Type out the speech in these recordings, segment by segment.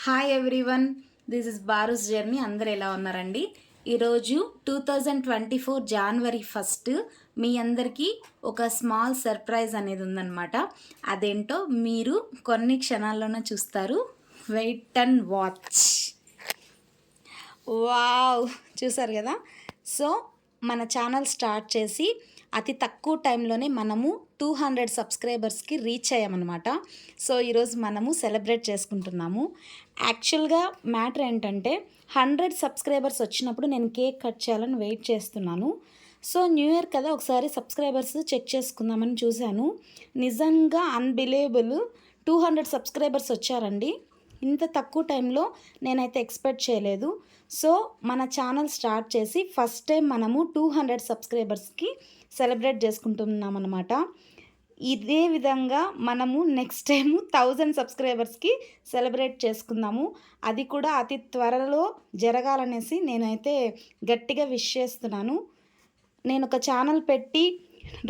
Hi everyone, this is Baaru's journey. అందరు ఎలా ఉన్నారండి? ఈరోజు 2024 జనవరి 1 మీ అందరికీ ఒక స్మాల్ సర్ప్రైజ్ అనేది ఉందన్నమాట. అదేంటో మీరు కొన్ని క్షణాల్లోనే చూస్తారు. Wait and watch. వావ్, చూసారు కదా? సో మన ఛానల్ స్టార్ట్ చేసి అతి తక్కువ టైంలోనే మనము 200 సబ్స్క్రైబర్స్కి రీచ్ అయ్యామన్నమాట. సో ఈరోజు మనము సెలబ్రేట్ చేసుకుంటున్నాము. యాక్చువల్గా మ్యాటర్ ఏంటంటే 100 సబ్స్క్రైబర్స్ వచ్చినప్పుడు నేను కేక్ కట్ చేయాలని వెయిట్ చేస్తున్నాను. సో న్యూ ఇయర్ కదా, ఒకసారి సబ్స్క్రైబర్స్ చెక్ చేసుకుందామని చూశాను. నిజంగా అన్బిలీవబుల్, 200 సబ్స్క్రైబర్స్ వచ్చారండి. ఇంత తక్కువ టైంలో నేనైతే ఎక్స్పెక్ట్ చేయలేదు. సో మన ఛానల్ స్టార్ట్ చేసి ఫస్ట్ టైం మనము 200 సబ్స్క్రైబర్స్కి సెలబ్రేట్ చేసుకుంటున్నాం అన్నమాట. ఇదే విధంగా మనము నెక్స్ట్ టైం 1000 సబ్స్క్రైబర్స్కి సెలబ్రేట్ చేసుకుందాము. అది కూడా అతి త్వరలో జరగాలనేసి నేనైతే గట్టిగా విష్ చేస్తున్నాను. నేను ఒక ఛానల్ పెట్టి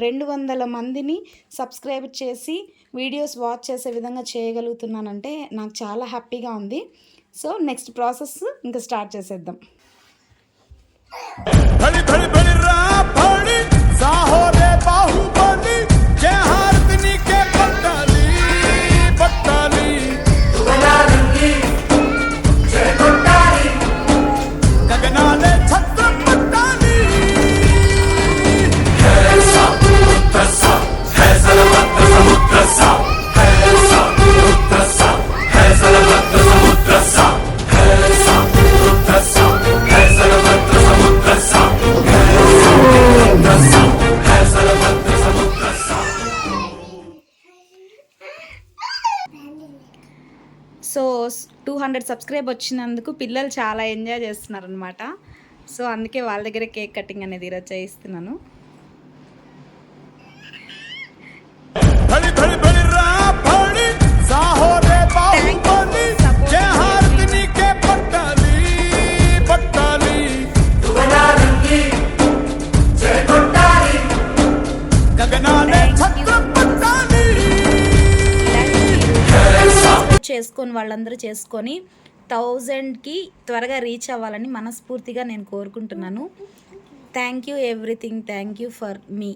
200 మందిని సబ్స్క్రైబ్ చేసి వీడియోస్ వాచ్ చేసే విధంగా చేయగలుగుతున్నానంటే నాకు చాలా హ్యాపీగా ఉంది. సో నెక్స్ట్ ప్రాసెస్ ఇంకా స్టార్ట్ చేసేద్దాం. సో 200 సబ్స్క్రైబ్ వచ్చినందుకు పిల్లలు చాలా ఎంజాయ్ చేస్తున్నారు అనమాట. సో అందుకే వాళ్ళ దగ్గర కేక్ కటింగ్ అనేది ఈరోజు చేయిస్తున్నాను. చేసుకొని వాళ్ళందరూ చేసుకొని 1000కి త్వరగా రీచ్ అవ్వాలని మనస్ఫూర్తిగా నేను కోరుకుంటున్నాను. Thank you everything, thank you for me.